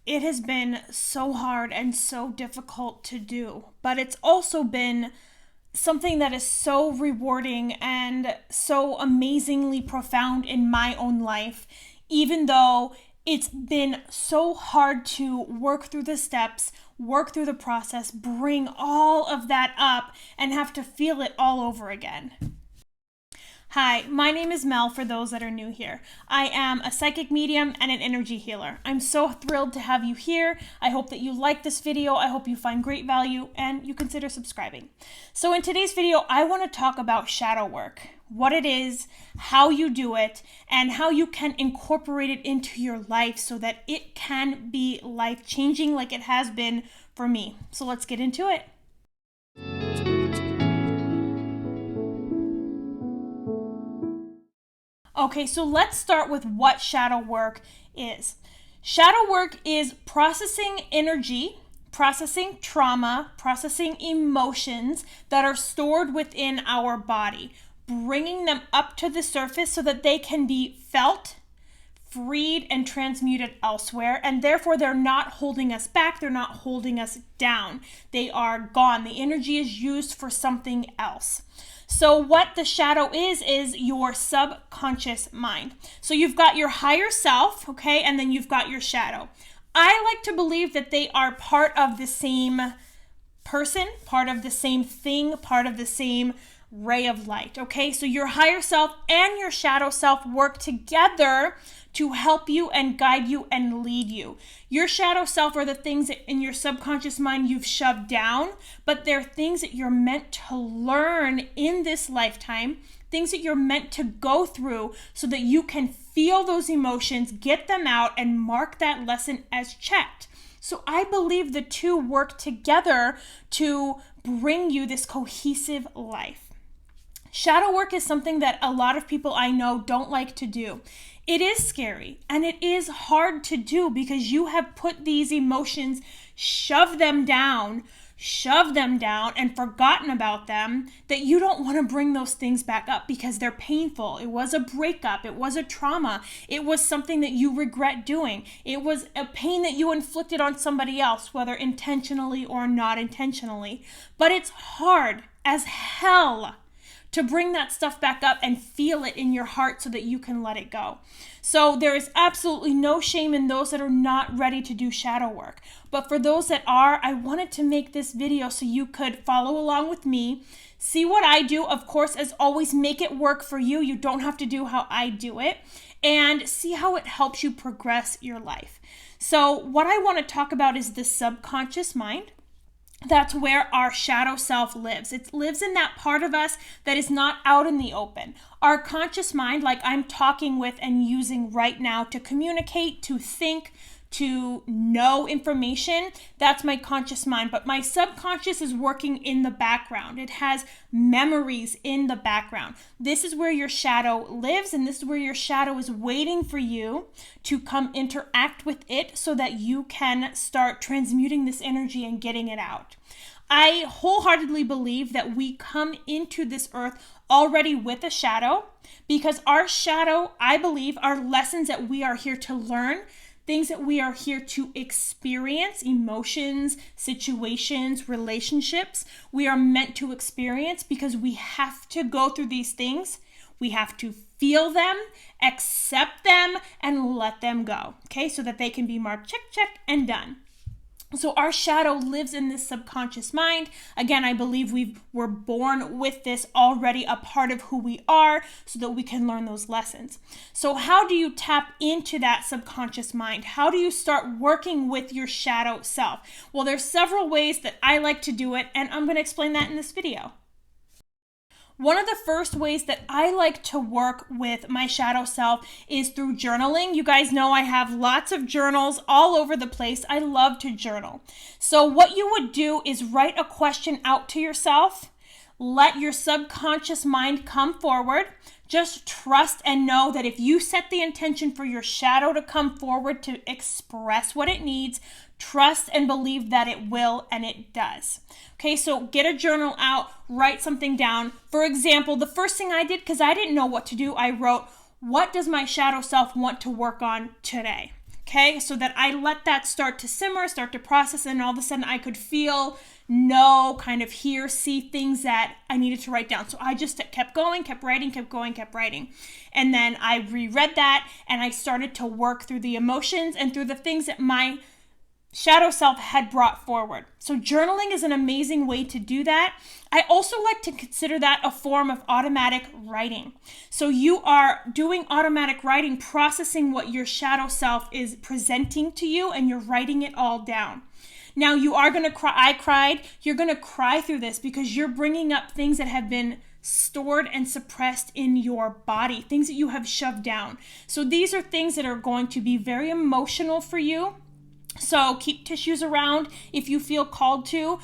it has been so hard and so difficult to do, but it's also been something that is so rewarding and so amazingly profound in my own life, even though it's been so hard to work through the steps, work through the process, bring all of that up, and have to feel it all over again. Hi, my name is Mel for those that are new here. I am a psychic medium and an energy healer. I'm so thrilled to have you here. I hope that you like this video. I hope you find great value and you consider subscribing. So in today's video, I want to talk about shadow work, what it is, how you do it, and how you can incorporate it into your life so that it can be life-changing like it has been for me. So let's get into it. Okay, so let's start with what shadow work is. Shadow work is processing energy, processing trauma, processing emotions that are stored within our body, bringing them up to the surface so that they can be felt, freed, and transmuted elsewhere, and therefore they're not holding us back, they're not holding us down. They are gone. The energy is used for something else. So what the shadow is your subconscious mind. So you've got your higher self, okay, and then you've got your shadow. I like to believe that they are part of the same person, part of the same thing, part of the same ray of light, okay? So your higher self and your shadow self work together to help you and guide you and lead you. Your shadow self are the things that in your subconscious mind you've shoved down, but they're things that you're meant to learn in this lifetime, things that you're meant to go through so that you can feel those emotions, get them out, and mark that lesson as checked. So I believe the two work together to bring you this cohesive life. Shadow work is something that a lot of people I know don't like to do. It is scary and it is hard to do because you have put these emotions, shoved them down and forgotten about them, that you don't want to bring those things back up because they're painful. It was a breakup. It was a trauma. It was something that you regret doing. It was a pain that you inflicted on somebody else, whether intentionally or not intentionally. But it's hard as hell to bring that stuff back up and feel it in your heart so that you can let it go. So there is absolutely no shame in those that are not ready to do shadow work. But for those that are, I wanted to make this video so you could follow along with me, see what I do. Of course, as always, make it work for you. You don't have to do how I do it, and see how it helps you progress your life. So what I want to talk about is the subconscious mind. That's where our shadow self lives. It lives in that part of us that is not out in the open. Our conscious mind, like I'm talking with and using right now to communicate, to think, to know information, that's my conscious mind. But my subconscious is working in the background. It has memories in the background. This is where your shadow lives, and this is where your shadow is waiting for you to come interact with it so that you can start transmuting this energy and getting it out. I wholeheartedly believe that we come into this earth already with a shadow, because our shadow, I believe, are lessons that we are here to learn, things that we are here to experience, emotions, situations, relationships. We are meant to experience because we have to go through these things. We have to feel them, accept them, and let them go, okay? So that they can be marked check, check, and done. So our shadow lives in this subconscious mind. Again, I believe we're born with this already a part of who we are so that we can learn those lessons. So how do you tap into that subconscious mind? How do you start working with your shadow self? Well, there's several ways that I like to do it, and I'm going to explain that in this video. One of the first ways that I like to work with my shadow self is through journaling. You guys know I have lots of journals all over the place. I love to journal. So what you would do is write a question out to yourself. Let your subconscious mind come forward. Just trust and know that if you set the intention for your shadow to come forward to express what it needs, trust and believe that it will, and it does. Okay, so get a journal out, write something down. For example, the first thing I did, because I didn't know what to do, I wrote, what does my shadow self want to work on today? Okay, so that I let that start to simmer, start to process, and all of a sudden I could feel, know, kind of hear, see things that I needed to write down. So I just kept going, kept writing, kept going, kept writing. And then I reread that and I started to work through the emotions and through the things that my shadow self had brought forward. So journaling is an amazing way to do that. I also like to consider that a form of automatic writing. So you are doing automatic writing, processing what your shadow self is presenting to you, and you're writing it all down. Now you are going to cry. I cried. You're going to cry through this because you're bringing up things that have been stored and suppressed in your body, things that you have shoved down. So these are things that are going to be very emotional for you. So keep tissues around if you feel called to.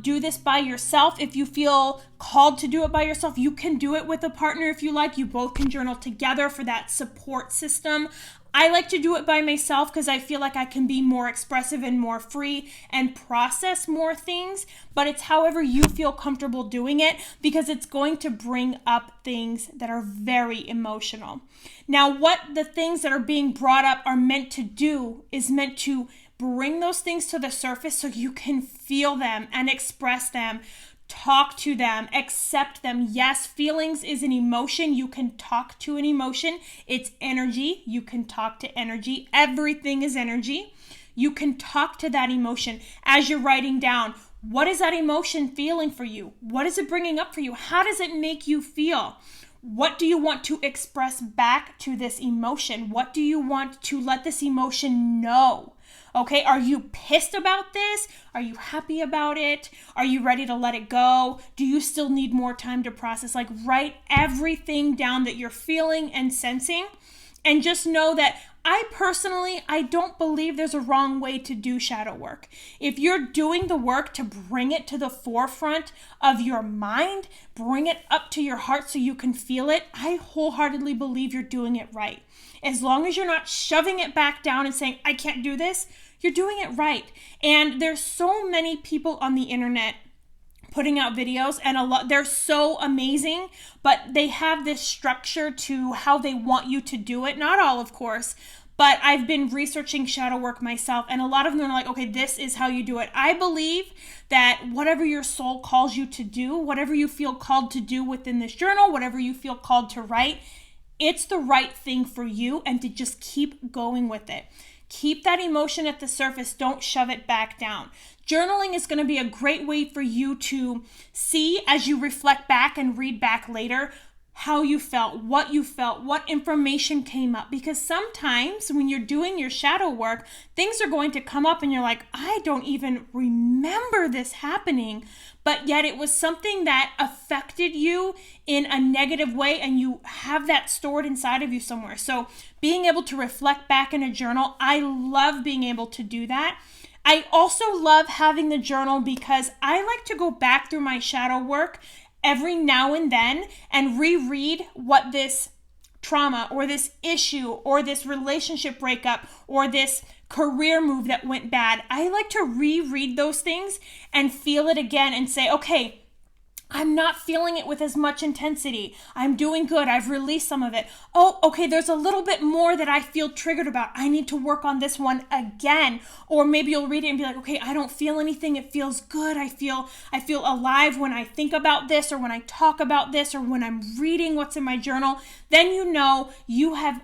Do this by yourself. If you feel called to do it by yourself, you can do it with a partner if you like. You both can journal together for that support system. I like to do it by myself because I feel like I can be more expressive and more free and process more things, but it's however you feel comfortable doing it because it's going to bring up things that are very emotional. Now, what the things that are being brought up are meant to do is meant to bring those things to the surface so you can feel them and express them. Talk to them, accept them. Yes, feelings is an emotion. You can talk to an emotion. It's energy. You can talk to energy. Everything is energy. You can talk to that emotion as you're writing down. What is that emotion feeling for you? What is it bringing up for you? How does it make you feel? What do you want to express back to this emotion? What do you want to let this emotion know? Okay, are you pissed about this? Are you happy about it? Are you ready to let it go? Do you still need more time to process? Like, write everything down that you're feeling and sensing, and just know that I don't believe there's a wrong way to do shadow work. If you're doing the work to bring it to the forefront of your mind, bring it up to your heart so you can feel it, I wholeheartedly believe you're doing it right. As long as you're not shoving it back down and saying, I can't do this, you're doing it right. And there's so many people on the internet putting out videos, and they're so amazing, but they have this structure to how they want you to do it. Not all, of course, but I've been researching shadow work myself, and a lot of them are like, okay, this is how you do it. I believe that whatever your soul calls you to do, whatever you feel called to do within this journal, whatever you feel called to write, it's the right thing for you, and to just keep going with it. Keep that emotion at the surface. Don't shove it back down. Journaling is going to be a great way for you to see as you reflect back and read back later how you felt, what information came up. Because sometimes when you're doing your shadow work, things are going to come up and you're like, I don't even remember this happening. But yet it was something that affected you in a negative way, and you have that stored inside of you somewhere. So being able to reflect back in a journal, I love being able to do that. I also love having the journal because I like to go back through my shadow work every now and then and reread what this trauma or this issue or this relationship breakup or this career move that went bad. I like to reread those things and feel it again and say, okay, I'm not feeling it with as much intensity. I'm doing good. I've released some of it. Oh, okay, there's a little bit more that I feel triggered about. I need to work on this one again. Or maybe you'll read it and be like, okay, I don't feel anything. It feels good. I feel alive when I think about this, or when I talk about this, or when I'm reading what's in my journal. Then you know you have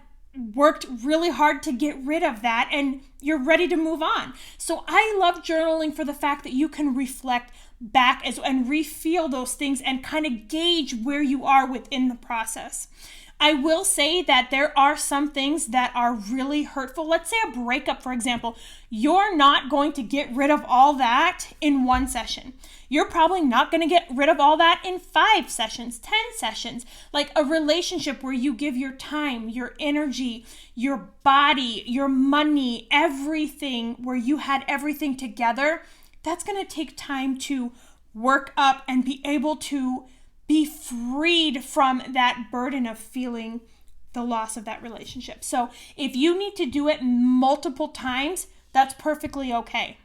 worked really hard to get rid of that and you're ready to move on. So I love journaling for the fact that you can reflect back and re-feel those things and kind of gauge where you are within the process. I will say that there are some things that are really hurtful. Let's say a breakup, for example. You're not going to get rid of all that in one session. You're probably not going to get rid of all that in 5 sessions, 10 sessions. Like a relationship where you give your time, your energy, your body, your money, everything, where you had everything together, that's going to take time to work up and be able to be freed from that burden of feeling the loss of that relationship. So if you need to do it multiple times, that's perfectly okay.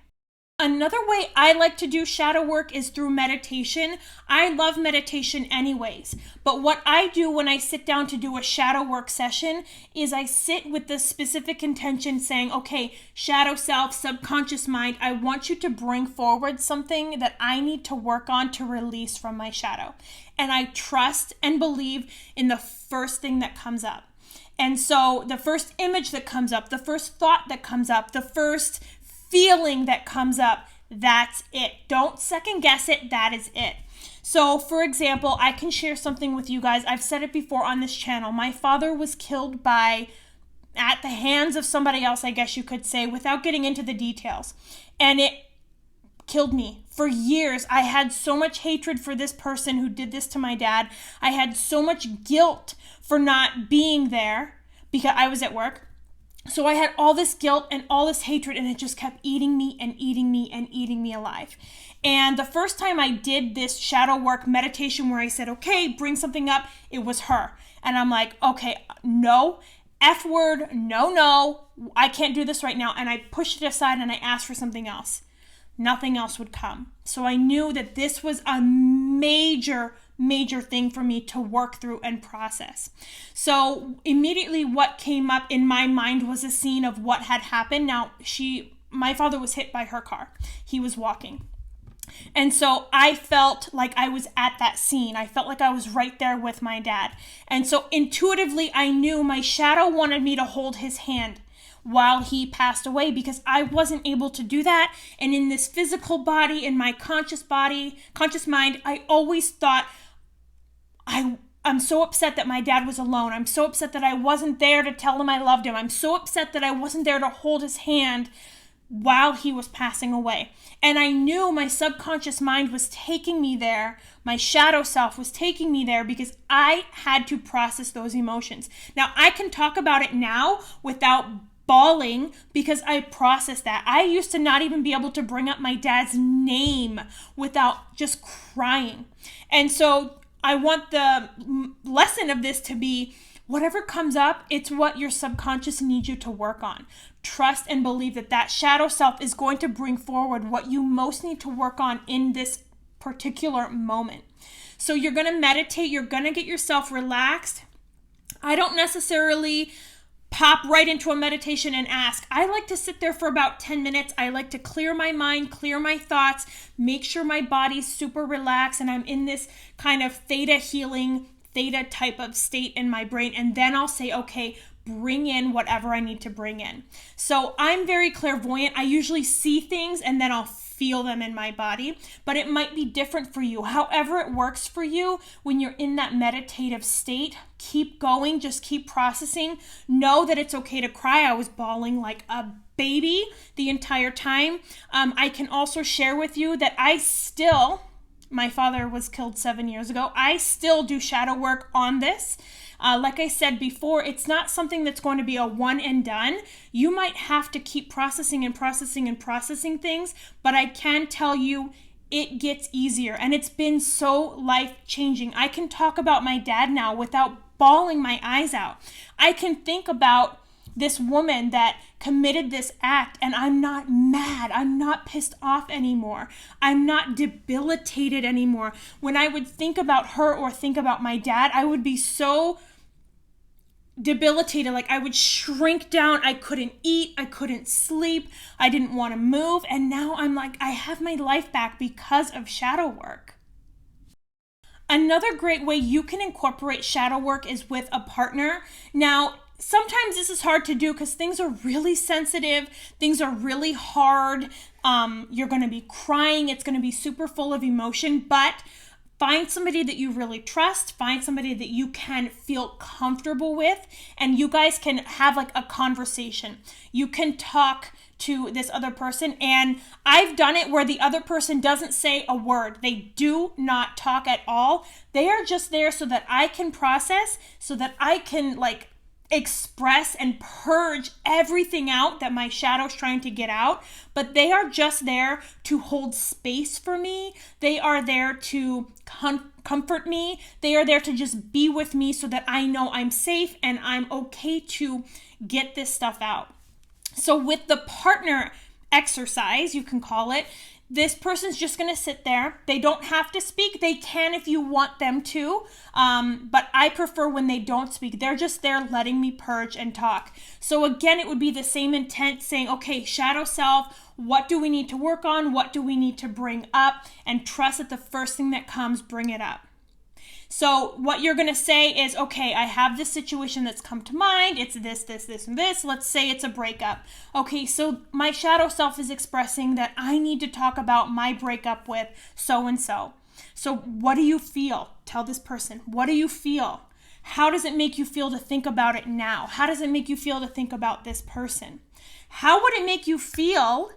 Another way I like to do shadow work is through meditation. I love meditation anyways, but what I do when I sit down to do a shadow work session is I sit with the specific intention saying, okay, shadow self, subconscious mind, I want you to bring forward something that I need to work on to release from my shadow. And I trust and believe in the first thing that comes up. And so the first image that comes up, the first thought that comes up, the first feeling that comes up, that's it. Don't second guess it. That is it. So, for example, I can share something with you guys. I've said it before on this channel. My father was killed at the hands of somebody else, I guess you could say, without getting into the details. And it killed me. For years, I had so much hatred for this person who did this to my dad. I had so much guilt for not being there because I was at work. So I had all this guilt and all this hatred, and it just kept eating me and eating me and eating me alive. And the first time I did this shadow work meditation where I said, okay, bring something up, it was her. And I'm like, okay, no, F word, no, I can't do this right now. And I pushed it aside and I asked for something else. Nothing else would come. So I knew that this was a major thing for me to work through and process. So immediately what came up in my mind was a scene of what had happened. Now, my father was hit by her car. He was walking. And so I felt like I was at that scene. I felt like I was right there with my dad. And so intuitively, I knew my shadow wanted me to hold his hand while he passed away because I wasn't able to do that. And in this physical body, in my conscious mind, I always thought, I'm so upset that my dad was alone. I'm so upset that I wasn't there to tell him I loved him. I'm so upset that I wasn't there to hold his hand while he was passing away. And I knew my subconscious mind was taking me there. My shadow self was taking me there because I had to process those emotions. Now, I can talk about it now without bawling because I processed that. I used to not even be able to bring up my dad's name without just crying. And so I want the lesson of this to be whatever comes up, it's what your subconscious needs you to work on. Trust and believe that shadow self is going to bring forward what you most need to work on in this particular moment. So you're going to meditate, you're going to get yourself relaxed. I don't necessarily pop right into a meditation and ask. I like to sit there for about 10 minutes. I like to clear my mind, clear my thoughts, make sure my body's super relaxed and I'm in this kind of theta type of state in my brain. And then I'll say, okay, bring in whatever I need to bring in. So I'm very clairvoyant. I usually see things and then I'll feel them in my body, but it might be different for you. However it works for you when you're in that meditative state, keep going, just keep processing. Know that it's okay to cry. I was bawling like a baby the entire time. I can also share with you that my father was killed 7 years ago. I still do shadow work on this. Like I said before, it's not something that's going to be a one and done. You might have to keep processing things, but I can tell you it gets easier and it's been so life-changing. I can talk about my dad now without bawling my eyes out. I can think about this woman that committed this act and I'm not mad. I'm not pissed off anymore. I'm not debilitated anymore. When I would think about her or think about my dad, I would be so debilitated. Like I would shrink down. I couldn't eat. I couldn't sleep. I didn't want to move. And now I'm like, I have my life back because of shadow work. Another great way you can incorporate shadow work is with a partner. Now, sometimes this is hard to do because things are really sensitive. Things are really hard. You're going to be crying. It's going to be super full of emotion, but find somebody that you really trust. Find somebody that you can feel comfortable with, and you guys can have like a conversation. You can talk to this other person, and I've done it where the other person doesn't say a word. They do not talk at all. They are just there so that I can process, so that I can like express and purge everything out that my shadow's trying to get out. But they are just there to hold space for me. They are there to comfort me. They are there to just be with me so that I know I'm safe and I'm okay to get this stuff out. So with the partner exercise, you can call it. This person's just going to sit there. They don't have to speak. They can if you want them to, but I prefer when they don't speak. They're just there letting me purge and talk. So again, it would be the same intent, saying, okay, shadow self, what do we need to work on? What do we need to bring up? And trust that the first thing that comes, bring it up. So what you're going to say is, okay, I have this situation that's come to mind. It's this, and this. Let's say it's a breakup. Okay, so my shadow self is expressing that I need to talk about my breakup with so-and-so. So what do you feel? Tell this person, what do you feel? How does it make you feel to think about it now? How does it make you feel to think about this person? How would it make you feel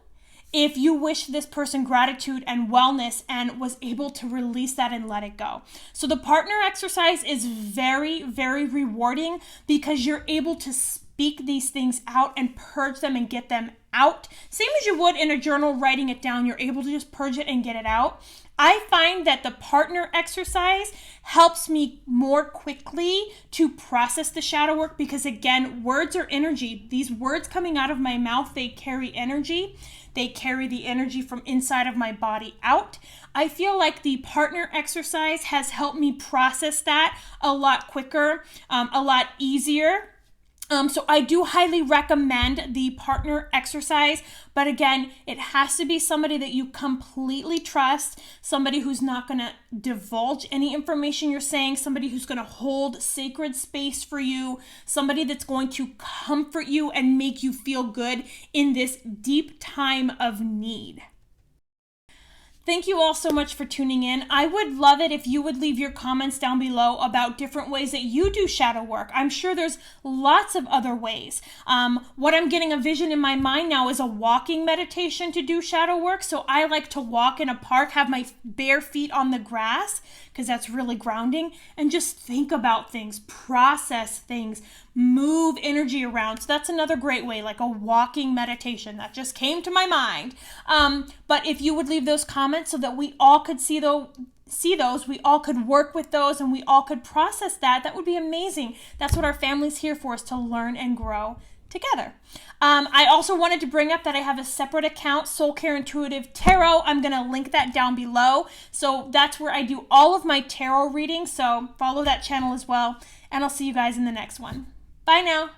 if you wish this person gratitude and wellness and was able to release that and let it go? So the partner exercise is very, very rewarding because you're able to speak these things out and purge them and get them out. Same as you would in a journal, writing it down. You're able to just purge it and get it out. I find that the partner exercise helps me more quickly to process the shadow work because, again, words are energy. These words coming out of my mouth, they carry energy. They carry the energy from inside of my body out. I feel like the partner exercise has helped me process that a lot quicker, a lot easier. So I do highly recommend the partner exercise, but again, it has to be somebody that you completely trust, somebody who's not going to divulge any information you're saying, somebody who's going to hold sacred space for you, somebody that's going to comfort you and make you feel good in this deep time of need. Thank you all so much for tuning in. I would love it if you would leave your comments down below about different ways that you do shadow work. I'm sure there's lots of other ways. What I'm getting a vision in my mind now is a walking meditation to do shadow work. So I like to walk in a park, have my bare feet on the grass, because that's really grounding, and just think about things, process things, move energy around. So that's another great way, like a walking meditation. That just came to my mind. But if you would leave those comments so that we all could see those, we all could work with those, and we all could process that, that would be amazing. That's what our family's here for, is to learn and grow together. I also wanted to bring up that I have a separate account, Soul Care Intuitive Tarot. I'm going to link that down below. So that's where I do all of my tarot readings. So follow that channel as well. And I'll see you guys in the next one. Bye now.